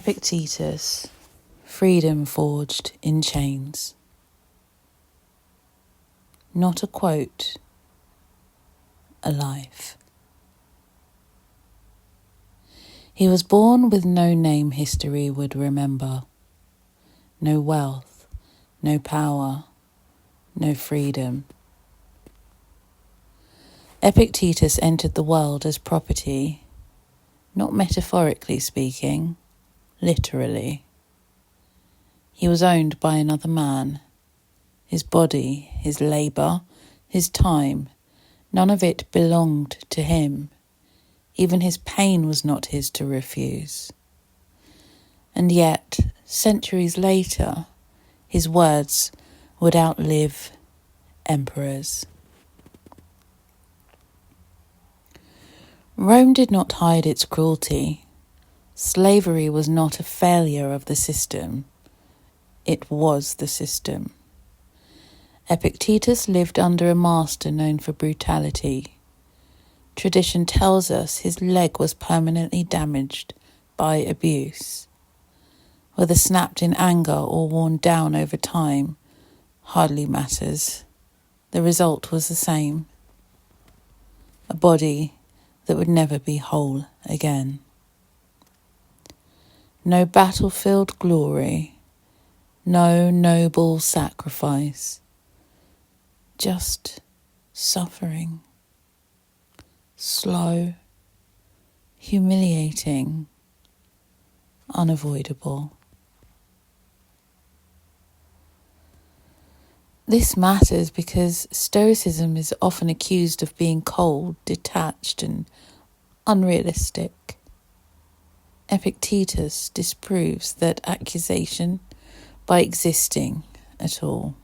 Epictetus, freedom forged in chains. Not a quote, a life. He was born with no name history would remember, no wealth, no power, no freedom. Epictetus entered the world as property, not metaphorically speaking, literally. He was owned by another man. His body, his labour, his time, none of it belonged to him. Even his pain was not his to refuse. And yet, centuries later, his words would outlive emperors. Rome did not hide its cruelty. Slavery was not a failure of the system. It was the system. Epictetus lived under a master known for brutality. Tradition tells us his leg was permanently damaged by abuse. Whether snapped in anger or worn down over time hardly matters. The result was the same. A body that would never be whole again. No battlefield glory, no noble sacrifice, just suffering, slow, humiliating, unavoidable. This matters because Stoicism is often accused of being cold, detached, and unrealistic. Epictetus disproves that accusation by existing at all.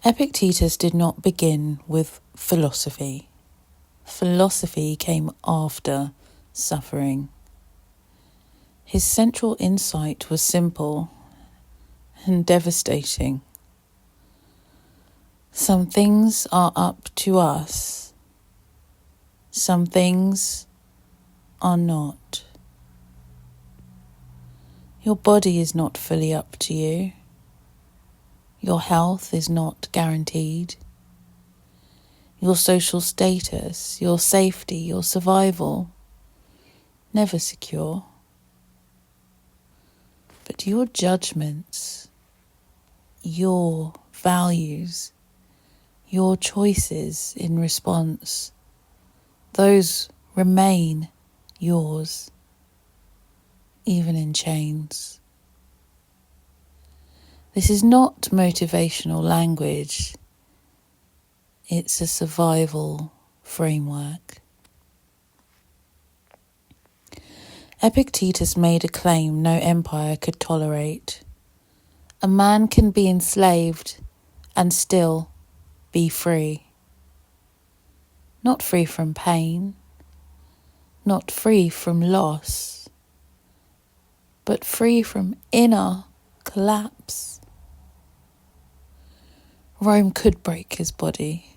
Epictetus did not begin with philosophy. Philosophy came after suffering. His central insight was simple and devastating. Some things are up to us. Some things are not. Your body is not fully up to you. Your health is not guaranteed. Your social status, your safety, your survival, never secure. But your judgments, your values, your choices in response, those remain yours, even in chains. This is not motivational language. It's a survival framework. Epictetus made a claim no empire could tolerate. A man can be enslaved and still be free. Not free from pain, not free from loss, but free from inner collapse. Rome could break his body.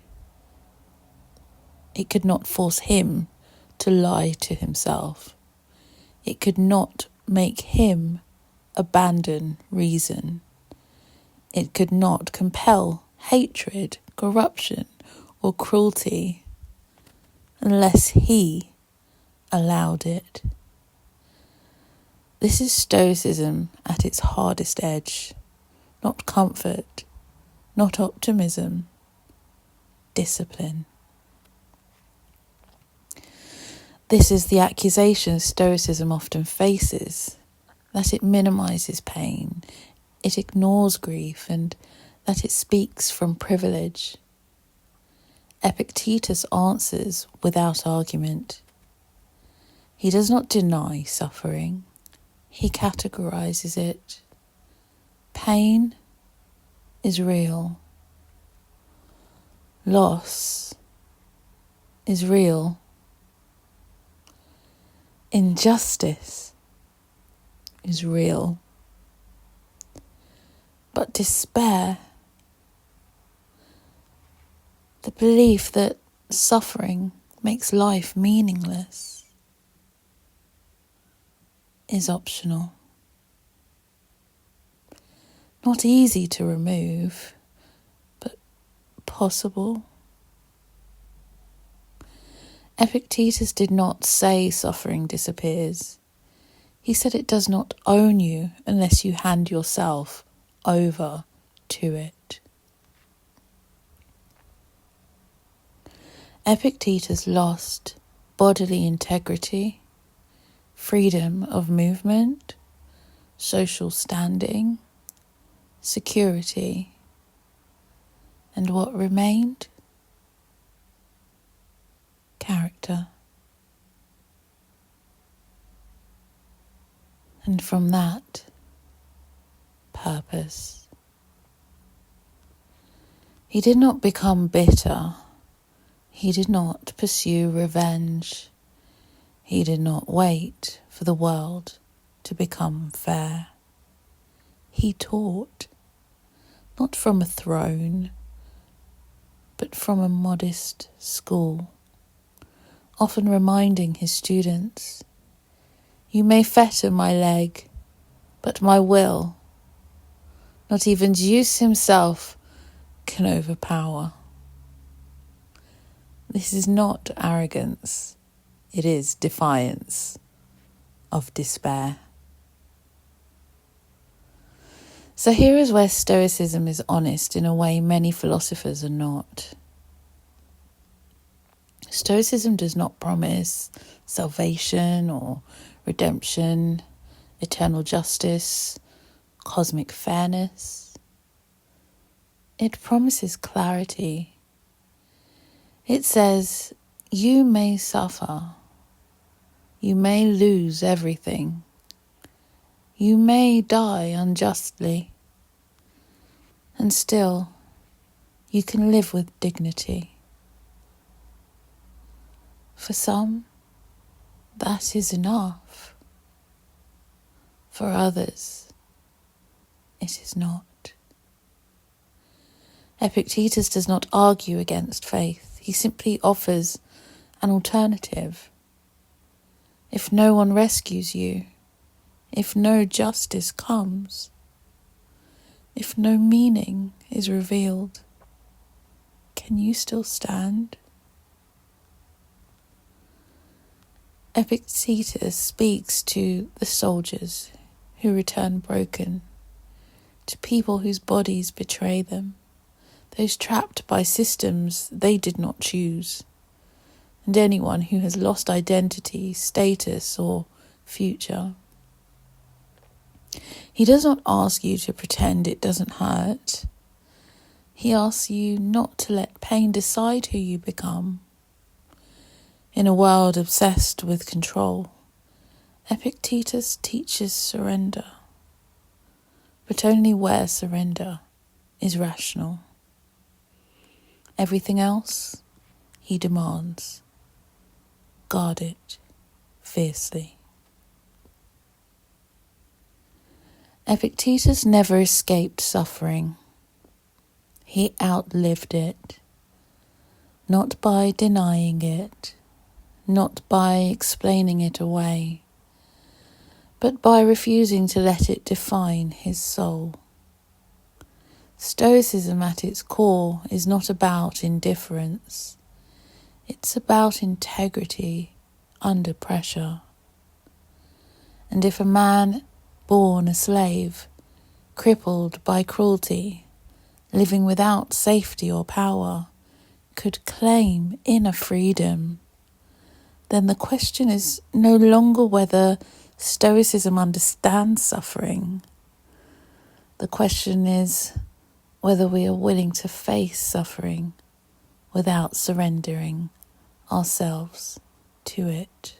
It could not force him to lie to himself. It could not make him abandon reason. It could not compel hatred, corruption, or cruelty unless he allowed it. This is Stoicism at its hardest edge. Not comfort, not optimism, discipline. This is the accusation Stoicism often faces, that it minimizes pain, it ignores grief, and that it speaks from privilege. Epictetus answers without argument. He does not deny suffering, he categorizes it. Pain is real. Loss is real. Injustice is real. But despair, the belief that suffering makes life meaningless, is optional. Not easy to remove, but possible. Epictetus did not say suffering disappears. He said it does not own you unless you hand yourself over to it. Epictetus lost bodily integrity, freedom of movement, social standing, security, and what remained? Character. And from that, purpose. He did not become bitter. He did not pursue revenge. He did not wait for the world to become fair. He taught, not from a throne, but from a modest school, often reminding his students, "You may fetter my leg, but my will, not even Zeus himself, can overpower." This is not arrogance, it is defiance of despair. So here is where Stoicism is honest in a way many philosophers are not. Stoicism does not promise salvation or redemption, eternal justice, cosmic fairness. It promises clarity. It says, you may suffer, you may lose everything, you may die unjustly, and still you can live with dignity. For some, that is enough. For others, it is not. Epictetus does not argue against faith. He simply offers an alternative. If no one rescues you, if no justice comes, if no meaning is revealed, can you still stand? Epictetus speaks to the soldiers who return broken, to people whose bodies betray them, those trapped by systems they did not choose, and anyone who has lost identity, status, or future. He does not ask you to pretend it doesn't hurt. He asks you not to let pain decide who you become. In a world obsessed with control, Epictetus teaches surrender, but only where surrender is rational. Everything else, he demands, guard it fiercely. Epictetus never escaped suffering. He outlived it, not by denying it, not by explaining it away, but by refusing to let it define his soul. Stoicism at its core is not about indifference. It's about integrity under pressure. And if a man born a slave, crippled by cruelty, living without safety or power, could claim inner freedom, then the question is no longer whether Stoicism understands suffering. The question is whether we are willing to face suffering without surrendering ourselves to it.